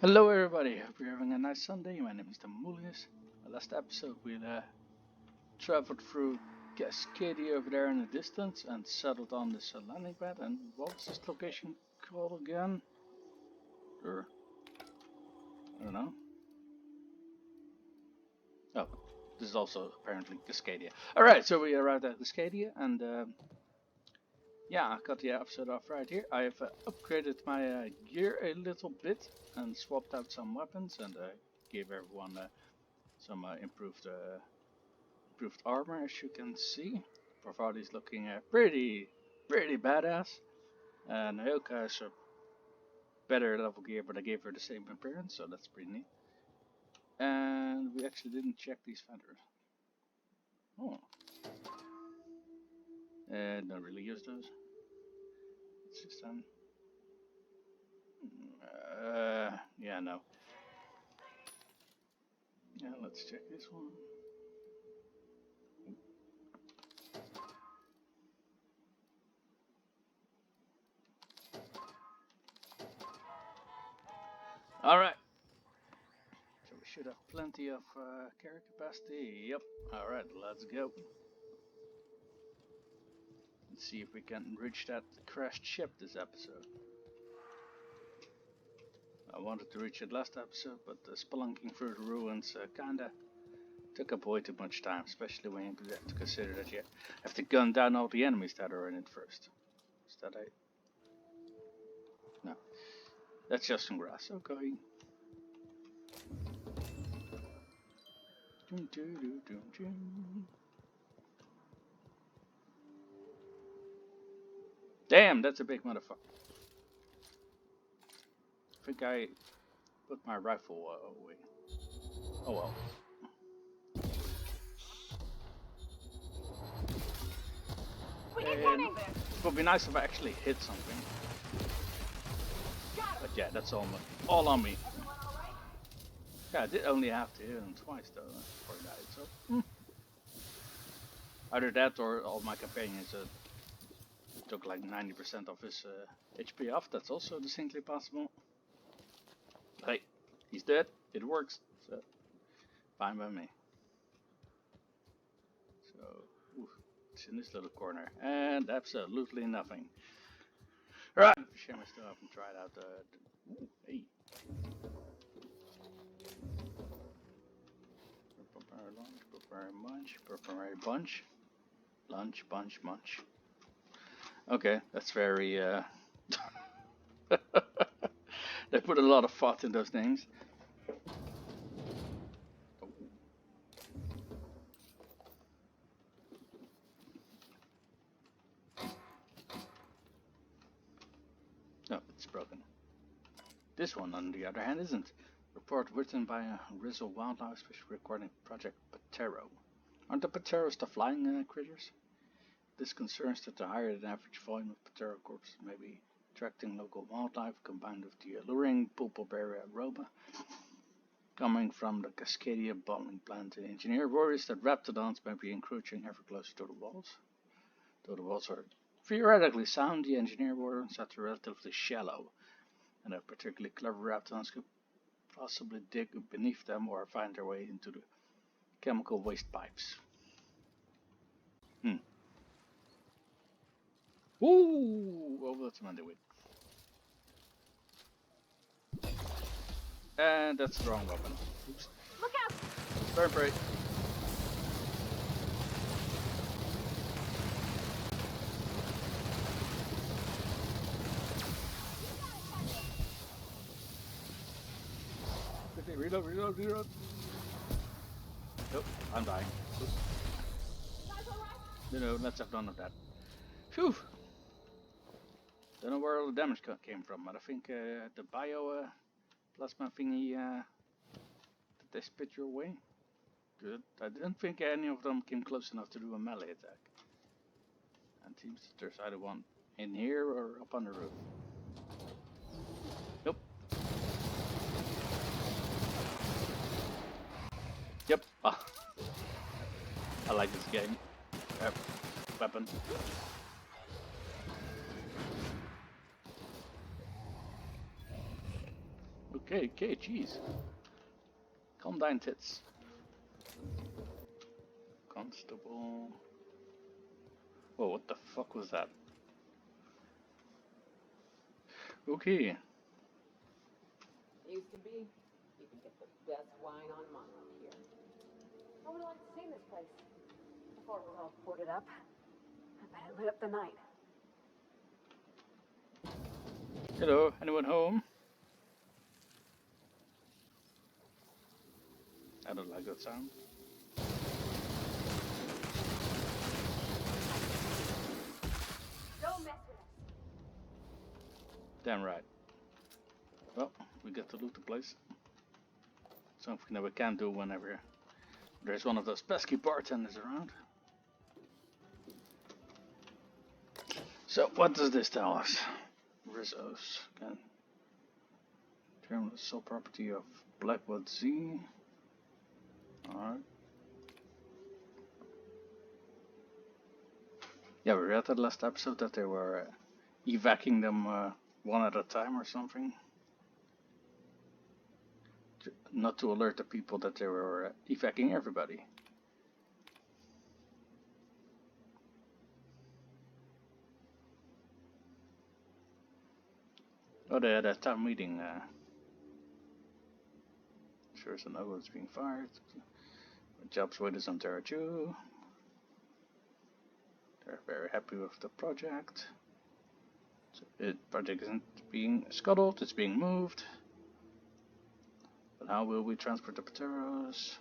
Hello everybody, hope you're having a nice Sunday. My name is Demulius. Last episode we traveled through Cascadia over there in the distance and settled on this landing pad. And what was this location called again? Or I don't know. Oh, this is also apparently Cascadia. Alright, so we arrived at Cascadia and yeah, I got the episode off right here. I have upgraded my gear a little bit and swapped out some weapons and gave everyone some improved armor, as you can see. Parvati's looking pretty badass, and Nayoka has a better level gear, but I gave her the same appearance, so that's pretty neat. And we actually didn't check these feathers. Oh. Don't really use those. It's just yeah, no. Yeah, let's check this one. Alright. So we should have plenty of carry capacity. Yep. Alright, let's go. Let's see if we can reach that crashed ship this episode. I wanted to reach it last episode, but spelunking through the ruins kinda took up way too much time, especially when you have to consider that you have to gun down all the enemies that are in it first. Is that a... No. That's just some grass, okay. Damn, that's a big motherfucker. I think I put my rifle away. Oh well. And it would be nice if I actually hit something. But yeah, that's all on me. Yeah, I did only have to hit him twice though before I died, so... Either that or all my companions took like 90% of his HP off. That's also distinctly possible. Hey, he's dead. It works. So fine by me. So it's in this little corner and absolutely nothing. Right. Shame I still haven't tried out ooh, hey. Prepare lunch. Prepare munch. Prepare bunch. Lunch, bunch, munch. Okay, that's very they put a lot of thought in those names. Oh, it's broken. This one, on the other hand, isn't. Report written by a Rizzle Wildlife Special Recording Project Patero. Aren't the Pateros the flying critters? This concerns that the higher than average volume of Patero corpses may be attracting local wildlife combined with the alluring Pulpobaria aroma coming from the Cascadia bottling plant. The engineer worries that raptidons may be encroaching ever closer to the walls. Though the walls are theoretically sound, the engineer warns that they're relatively shallow, and that particularly clever raptidons could possibly dig beneath them or find their way into the chemical waste pipes. Ooh, oh, that's an underway. And that's the wrong weapon. Oops. Look out! Burn prey. Okay, reload. Nope, I'm dying. Oops. No, let's have none of that. Phew! Don't know where all the damage came from, but I think the bio plasma thingy that they spit your way. Good. I didn't think any of them came close enough to do a melee attack. And seems that there's either one in here or up on the roof. Nope. Yep. Ah. I like this game. Weapon. Okay, jeez. Calm down, tits. Constable. Whoa, what the fuck was that? Okay. Used to be, you could get the best wine on Monmouth here. I would have liked to see this place before it was all boarded up. I bet it lit up the night. Hello, anyone home? I don't like that sound. Don't mess with us. Damn right. Well, we get to loot the place. Something that we can do whenever there's one of those pesky bartenders around. So, what does this tell us? Rizzo's can determine the sole property of Blackwood Z. Alright. Yeah, we read that last episode that they were evacuating them one at a time or something. Not to alert the people that they were evacuating everybody. Oh, they had a town meeting. Sure as no one's being fired. Jobs waiters on Terra 2. They're very happy with the project. So the project isn't being scuttled, it's being moved. But how will we transport the Pateros?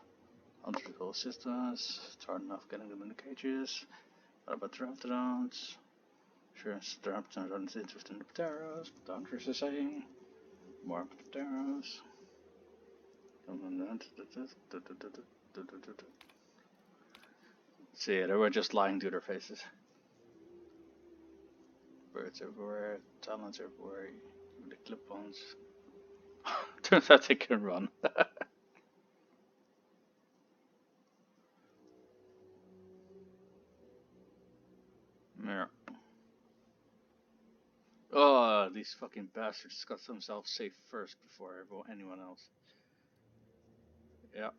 Hunters will assist us. It's hard enough getting them in the cages. What about the Raptidons? Sure, the Raptidons aren't interested in the Pateros, but the hunters are saying more Pateros. See, they were just lying to their faces. Birds everywhere, talons everywhere, with the clip-ons. Turns out they can run. Yeah. Oh, these fucking bastards got themselves safe first before anyone else. Yeah.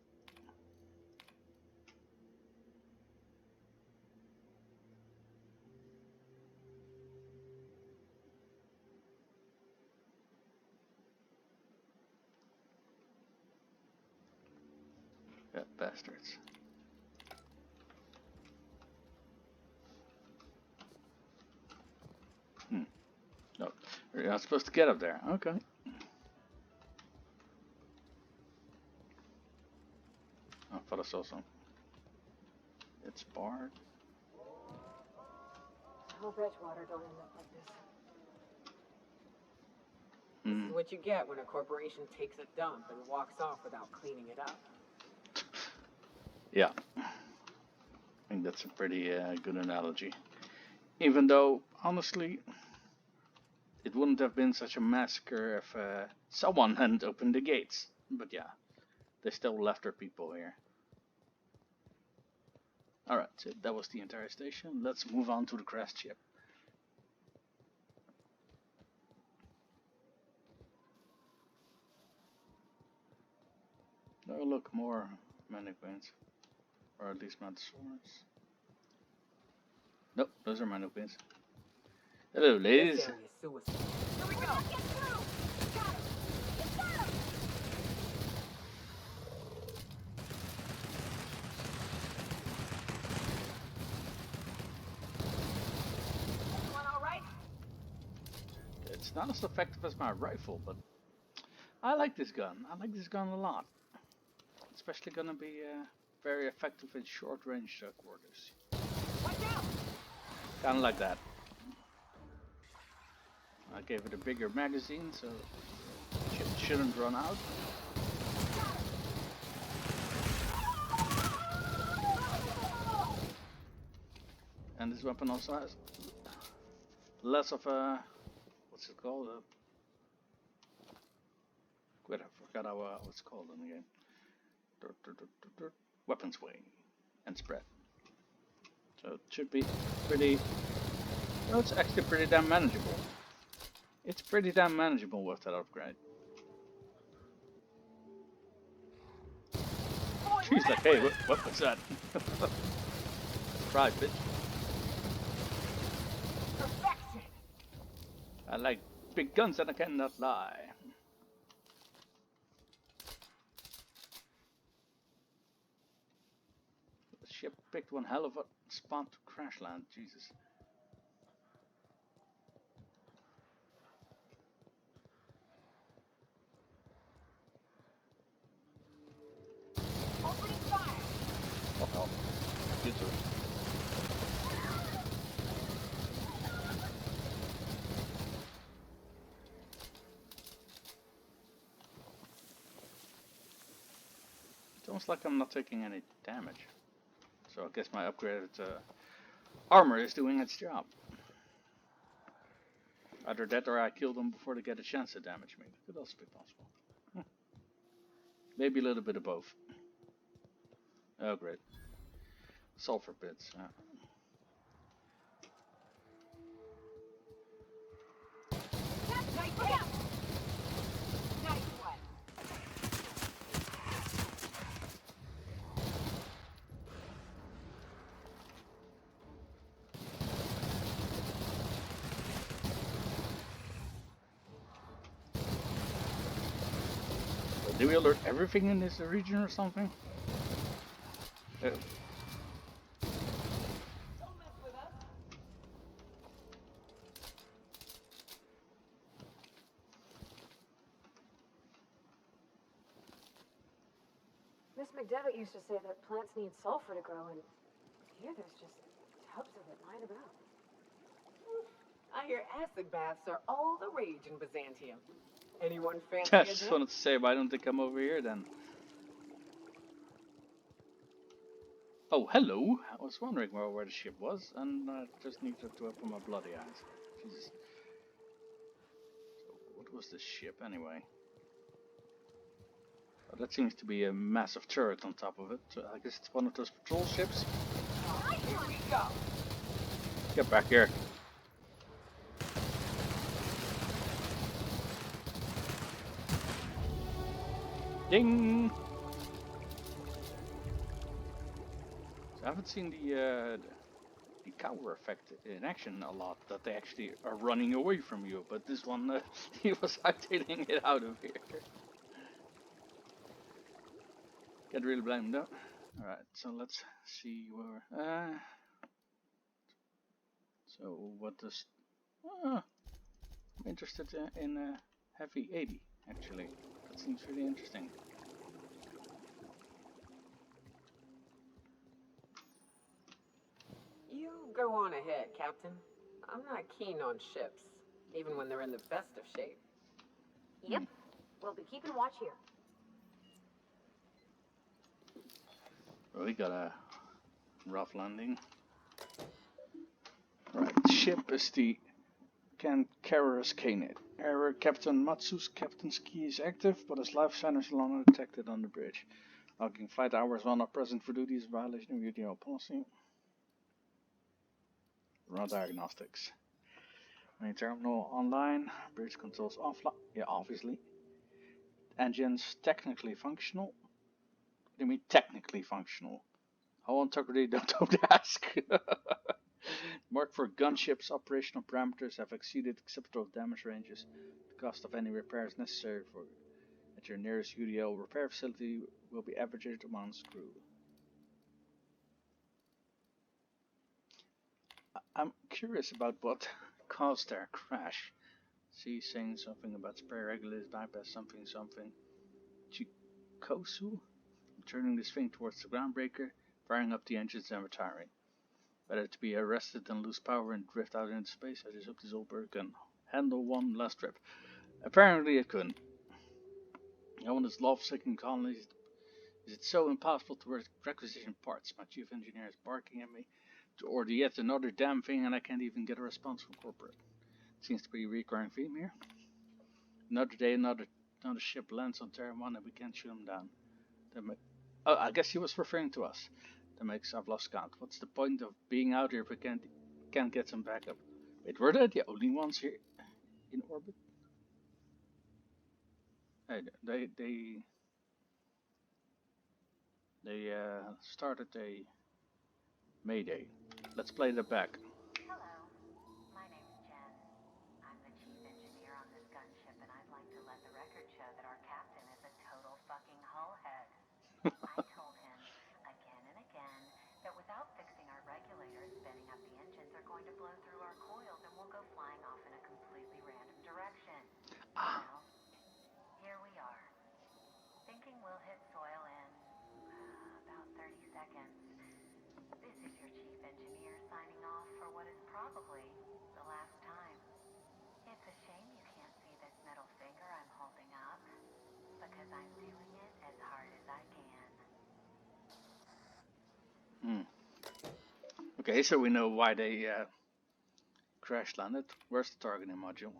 Yeah, bastards. No, you're not supposed to get up there. Okay. I thought I saw some. It's barred. I hope Edgewater don't end up like this. This is what you get when a corporation takes a dump and walks off without cleaning it up. Yeah. I think that's a pretty good analogy. Even though, honestly, it wouldn't have been such a massacre if someone hadn't opened the gates. But yeah, they still left their people here. Alright, so that was the entire station. Let's move on to the crashed ship. Oh look, more mannequins. Or at least not swords. Nope, those are mannequins. Hello, ladies. This area is suicide. Here we go! Get through! Got him! You got him! Everyone all right? It's not as effective as my rifle, but I like this gun. I like this gun a lot. Especially gonna be very effective in short range quarters. Watch out! Kinda like that. I gave it a bigger magazine, so it shouldn't run out. And this weapon also has less of a, what's it called? Wait, I forgot how it's called in the game. Weapon swing and spread. So it should be pretty, well, it's actually pretty damn manageable. It's pretty damn manageable with that upgrade. She's like, hey, what was that? Surprise, bitch. Perfection. I like big guns and I cannot lie. The ship picked one hell of a spot to crash land, Jesus. Opening fire. Oh hell. You too. It's almost like I'm not taking any damage. So I guess my upgraded armor is doing its job. Either that or I kill them before they get a chance to damage me. Could also be possible. Maybe a little bit of both. Oh great. Sulfur bits. Nice hit. Nice one. Do we alert everything in this region or something? Don't mess with us. Miss McDevitt used to say that plants need sulfur to grow, and here there's just tubs of it lying about. I hear acid baths are all the rage in Byzantium. Anyone fancy I a just dip? wanted to say, why don't they come over here then? Oh, hello! I was wondering where the ship was, and I just needed to open my bloody eyes. Jesus. So, what was this ship anyway? Oh, that seems to be a massive turret on top of it. So I guess it's one of those patrol ships. Here we go. Get back here. Ding! So I haven't seen the cower effect in action a lot, that they actually are running away from you, but this one, he was hightailing it out of here. Can't really blame him though. Alright, so let's see where, so what does, I'm interested in Heavy 80, actually. That seems really interesting. You go on ahead, Captain. I'm not keen on ships, even when they're in the best of shape. Yep. We'll be keeping watch here. We got a rough landing. Right, the ship is the Cantankerous Canid. Error Captain Matsu's captain's key is active, but his life sign is no longer detected on the bridge. Logging flight hours while not present for duty is a violation of UDO policy. Run diagnostics. Main terminal online. Bridge controls offline. Yeah, obviously. Engines technically functional. What do you mean technically functional? How integrity don't ask. Mark for gunships operational parameters have exceeded acceptable damage ranges. The cost of any repairs necessary for at your nearest UDL repair facility will be averaged amongst crew. I'm curious about what caused their crash. See, saying something about spare regulators bypass something. Chikosu? Turning this thing towards the groundbreaker, firing up the engines and retiring. Better to be arrested than lose power and drift out into space. I just hope this old bird can handle one last trip. Apparently it couldn't. I want this love-seeking colony. Is it so impossible to requisition parts? My chief engineer is barking at me to order yet another damn thing, and I can't even get a response from corporate. Seems to be a recurring theme here. Another day, another ship lands on Terra 1 and we can't shoot them down. Oh, I guess he was referring to us. That makes I've lost count. What's the point of being out here if we can't get some backup? Wait, were they the only ones here in orbit? Hey, they They started a Mayday. Let's play that back. Hello, my name's Jen. I'm the chief engineer on this gunship, and I'd like to let the record show that our captain is a total fucking hullhead. I told him again and again that without fixing our regulators, spinning up the engines are going to blow through our coils and we'll go flying off in a completely random direction. Well, here we are, thinking we'll hit soil in about 30 seconds. This is your chief engineer signing off for what is probably the last time. It's a shame you can't see this middle finger I'm holding up, because I'm doing it as hard as I can. Okay, so we know why they crash landed. Where's the targeting module?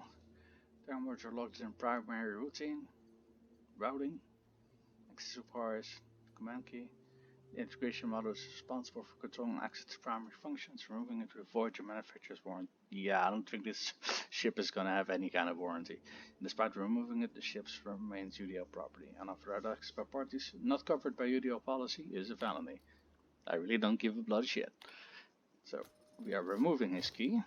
Downwards are logged in primary routing, access requires command key. The integration module is responsible for controlling access to primary functions, removing it to avoid your manufacturer's warranty. Yeah, I don't think this ship is gonna have any kind of warranty. Despite removing it, the ship remains UDL property. Unauthorized access by parties not covered by UDL policy is a felony. I really don't give a bloody shit. So, we are removing his key.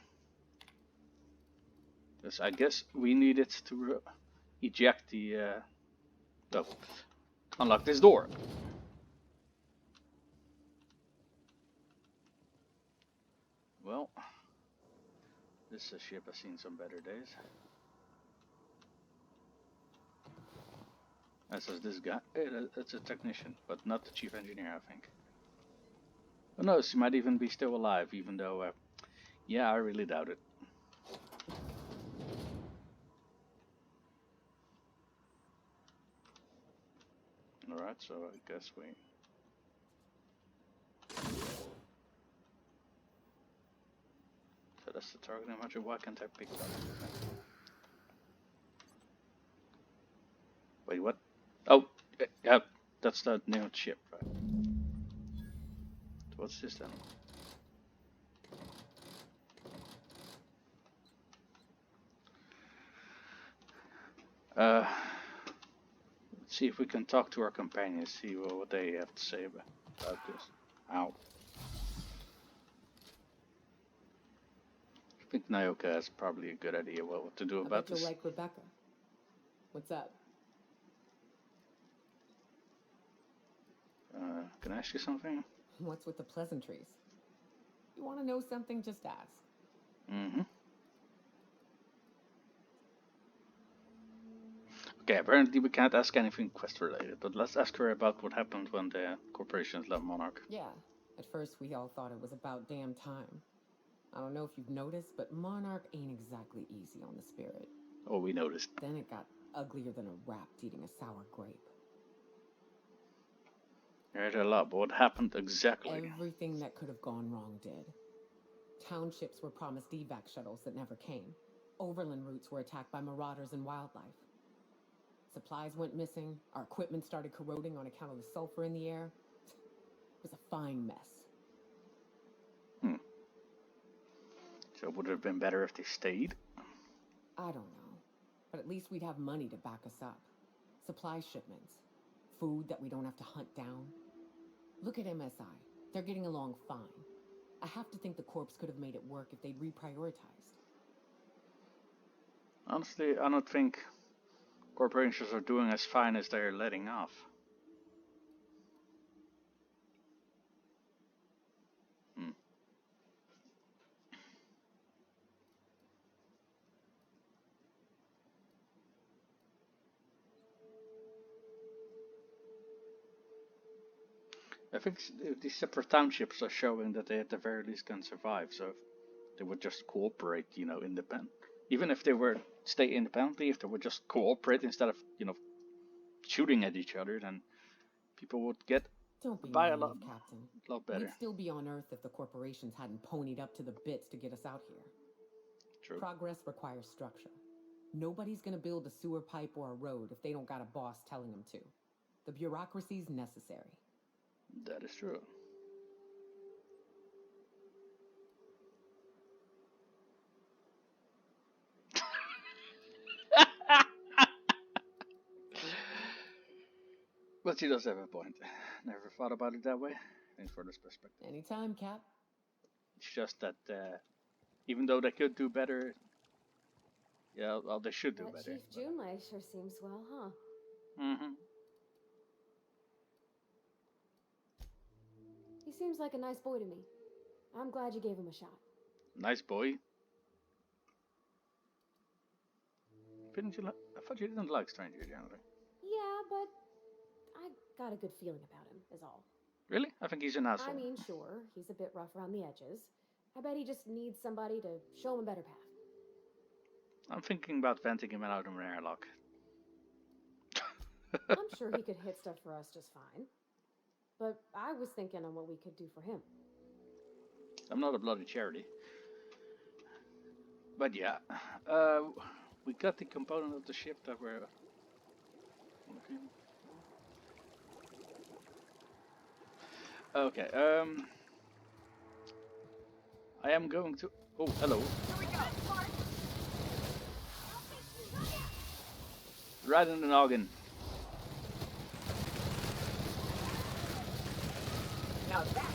Because I guess we need it to eject the... unlock this door. Well, this ship has seen some better days. As does this guy. It's a technician, but not the chief engineer, I think. Who knows, he might even be still alive, even though, yeah, I really doubt it. Alright, so I guess we... So that's the targeting module. Why can't I pick that up? Wait, what? Oh, yeah, that's the new ship, right? So what's this then? Let's see if we can talk to our companions, see what they have to say about this. Ow. I think Nyoka has probably a good idea what to do about this. You'll like Rebecca. What's up? Can I ask you something? What's with the pleasantries? You want to know something? Just ask. Mm-hmm. Okay, apparently we can't ask anything quest related, but let's ask her about what happened when the corporations left Monarch. Yeah, at first we all thought it was about damn time. I don't know if you've noticed, but Monarch ain't exactly easy on the spirit. Oh, we noticed. Then it got uglier than a rat eating a sour grape. I heard a lot, but what happened exactly? Everything that could have gone wrong did. Townships were promised evac shuttles that never came. Overland routes were attacked by marauders and wildlife. Supplies went missing, our equipment started corroding on account of the sulfur in the air. It was a fine mess. So would it have been better if they stayed? I don't know, but at least we'd have money to back us up. Supply shipments, food that we don't have to hunt down. Look at MSI, they're getting along fine. I have to think the corps could have made it work if they'd reprioritized. Honestly, I don't think corporations are doing as fine as they're letting off. I think these separate townships are showing that they at the very least can survive, so if they would just cooperate, independent. Even if they were stay independently, if they would just cooperate instead of, shooting at each other, then people would get by a lot better. We'd still be on Earth if the corporations hadn't ponied up to the bits to get us out here. True. Progress requires structure. Nobody's gonna build a sewer pipe or a road if they don't got a boss telling them to. The bureaucracy's necessary. That is true. But she does have a point. Never thought about it that way. Thanks for this perspective. Anytime, Cap. It's just that even though they could do better, yeah, well, they should do That better. Chief Junlei sure seems well, huh? Mm-hmm. He seems like a nice boy to me. I'm glad you gave him a shot. Nice boy. Didn't you? I thought you didn't like Stranger generally. Yeah, but I got a good feeling about him, is all. Really? I think he's an asshole. I mean, sure, he's a bit rough around the edges. I bet he just needs somebody to show him a better path. I'm thinking about venting him out in an airlock. I'm sure he could hit stuff for us just fine. But I was thinking on what we could do for him. I'm not a bloody charity. But yeah, we got the component of the ship that we're looking. Okay, I am going to... Oh, hello. Right in the noggin. Now that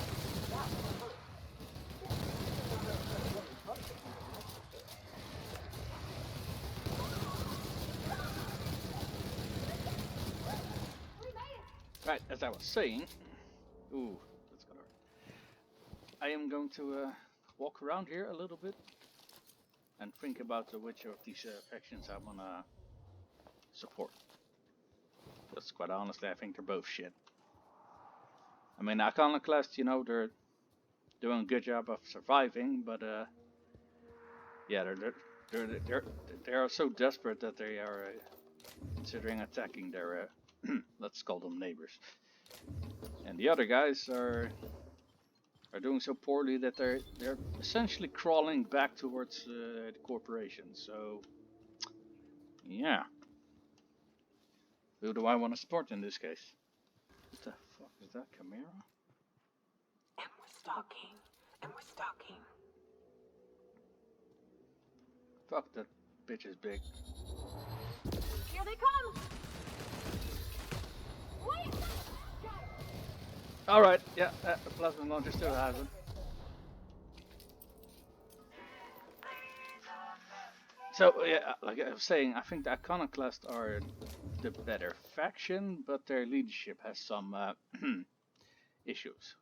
Right, as I was saying... Ooh, that's gonna hurt. I am going to walk around here a little bit and think about which of these factions I want to support. Because quite honestly, I think they're both shit. I mean, Iconoclast, you know, they're doing a good job of surviving, but yeah, they are so desperate that they are considering attacking their let's call them neighbors. And the other guys are doing so poorly that they're essentially crawling back towards the corporation. So yeah, who do I want to support in this case? What the fuck is that, Chimera? and we're stalking, and we're stalking. Fuck, that bitch is big. Here they come! Wait! Alright, yeah, the plasma launcher still has it. So, yeah, like I was saying, I think the Iconoclast are the better faction, but their leadership has some issues.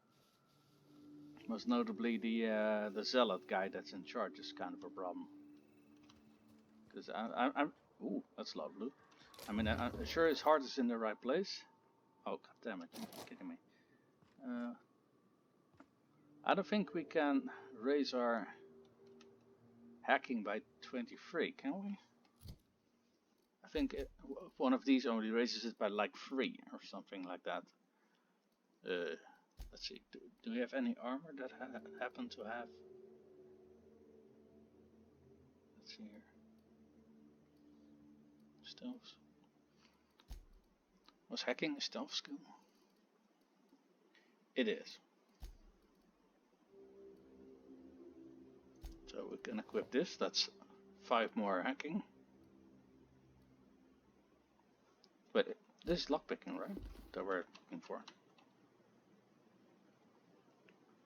Most notably, the Zealot guy that's in charge is kind of a problem. Because I'm... Ooh, that's a lot of loot. I mean, I'm sure his heart is in the right place. Oh, goddammit, you're kidding me. I don't think we can raise our hacking by 23, can we? I think one of these only raises it by like 3 or something like that. Let's see, do we have any armor that happen to have? Let's see here. Stealth. Was hacking a stealth skill? It is. So we can equip this, that's 5 more hacking. But this is lockpicking, right? That we're looking for.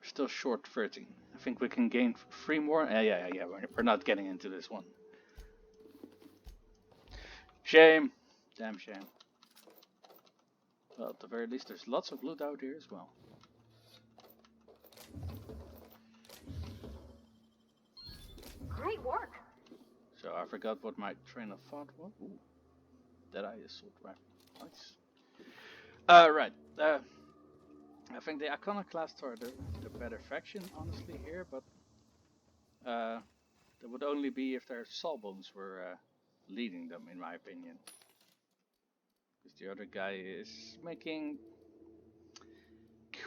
We're still short 13. I think we can gain 3 more. Yeah, we're not getting into this one. Shame. Damn shame. Well, at the very least, there's lots of loot out here as well. Great work! So I forgot what my train of thought was. Ooh. Deadeye assault rifle. Nice. Right. I think the Iconoclasts are the better faction, honestly, here, but that would only be if their Sawbones were leading them, in my opinion. Because the other guy is making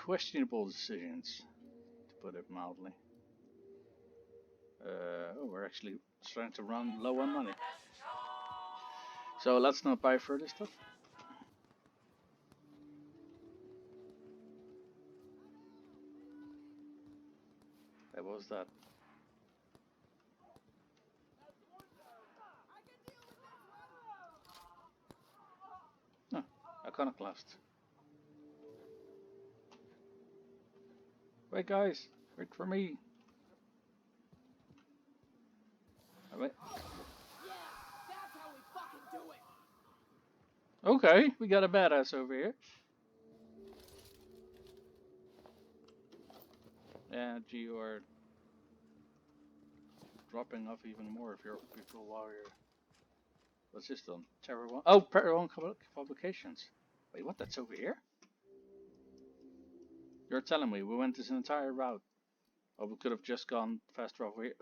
questionable decisions, to put it mildly. Oh, we're actually starting to run low on money. So let's not buy further stuff. What was that? No, Iconoclast. Wait, guys, wait for me. Oh, wait. Okay, we got a badass over here. And you are dropping off even more if you're people while you're. What's this done? Terror 1. Oh, Terror 1 publications. Wait, what? That's over here? You're telling me we went this entire route. Or we could have just gone faster over here.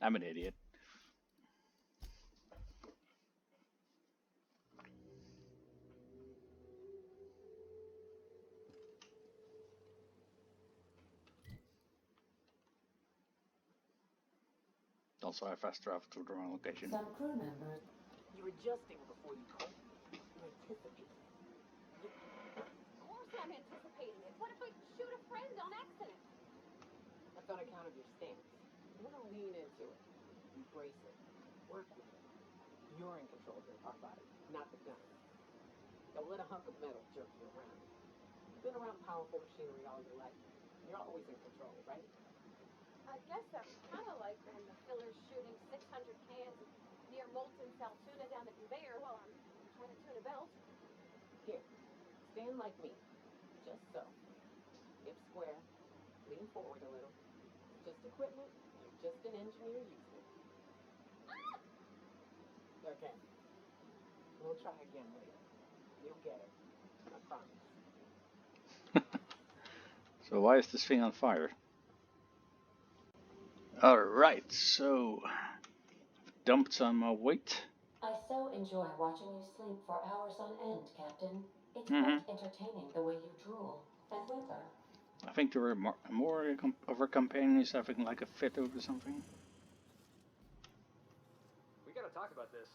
I'm an idiot. Also, I fast traveled to the wrong location. Some crew members. You're adjusting before you call. You're anticipating. Of course I'm anticipating it. What if I shoot a friend on accident? That's on account of your stance. You want to lean into it. Embrace it. Work with it. You're in control of your body, not the gun. Don't let a hunk of metal jerk you around. You've been around powerful machinery all your life. You're always in control, right? I guess that's kind of like when the killer's shooting 600 cans of near molten cell tuna down the conveyor while I'm trying to tune a belt. Here, stand like me. Just so. Hips square. Lean forward a little. Just equipment. You're just an engineer using it. Okay. We'll try again later. You'll get it. I promise. So why is this thing on fire? Alright, so dumped some weight. I so enjoy watching you sleep for hours on end, Captain. It's quite entertaining the way you drool and whimper. I think there were more of our companions having like a fit over something. We gotta talk about this.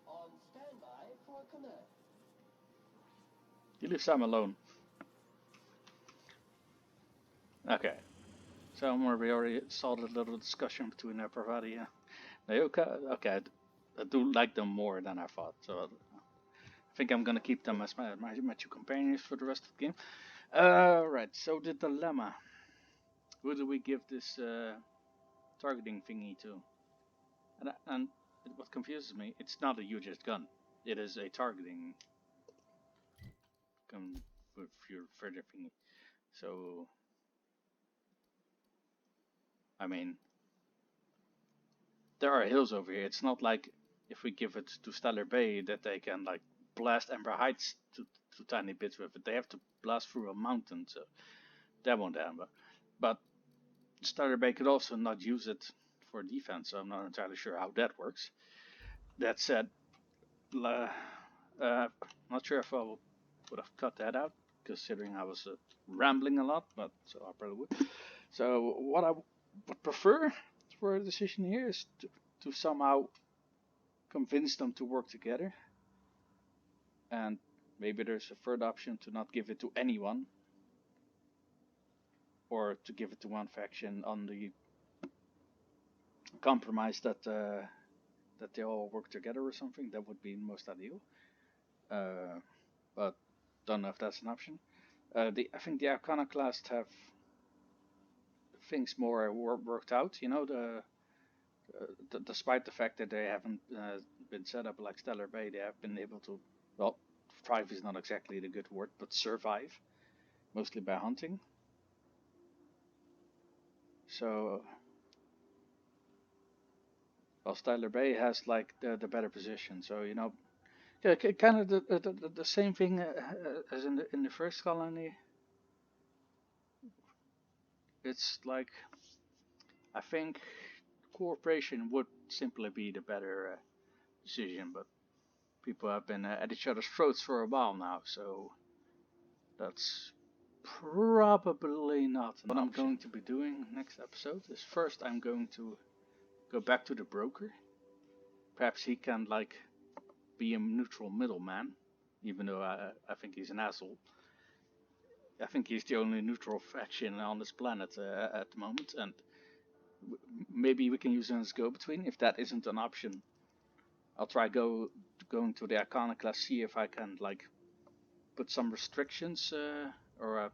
On standby for command. You leave Sam alone. Okay. So we already saw the little discussion between Pravati and Nayoka. Okay, I do like them more than I thought. So I think I'm gonna keep them as my two companions for the rest of the game. Right, so the dilemma. Who do we give this targeting thingy to? And what confuses me, it's not a UJ's gun. It is a targeting gun with your further thingy. So, I mean, there are hills over here. It's not like if we give it to Stellar Bay that they can like blast Ember Heights to tiny bits with it. They have to blast through a mountain, so that won't happen. But Stellar Bay could also not use it for defense, so I'm not entirely sure how that works. That said, not sure if I would have cut that out, considering I was rambling a lot, but so I probably would. So what I would prefer for a decision here is to somehow convince them to work together, and maybe there's a third option to not give it to anyone, or to give it to one faction on the compromise that they all work together or something. That would be most ideal. But don't know if that's an option. I think the Iconoclast have things more worked out. You know, despite the fact that they haven't been set up like Stellar Bay, they have been able to, well, thrive is not exactly the good word, but survive, mostly by hunting. So, well, Stellar Bay has like the better position. So, you know, yeah, kind of the same thing as in the first colony. It's like, I think cooperation would simply be the better decision, but people have been at each other's throats for a while now, so that's probably not an option. What I'm going to be doing next episode is first I'm going to go back to the broker. Perhaps he can like be a neutral middleman, even though I think he's an asshole. I think he's the only neutral faction on this planet at the moment, and maybe we can use him as go-between. If that isn't an option, I'll try going to the Iconoclast, see if I can like put some restrictions, or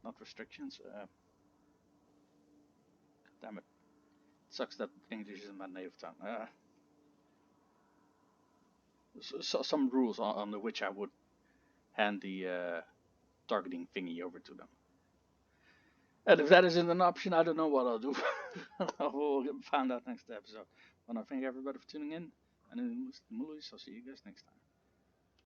not restrictions. Damn it! Sucks that English isn't my native tongue. So some rules on which I would hand the targeting thingy over to them. And if that isn't an option, I don't know what I'll do. We'll find out next episode. I want to thank everybody for tuning in. And in the movies, I'll see you guys next time.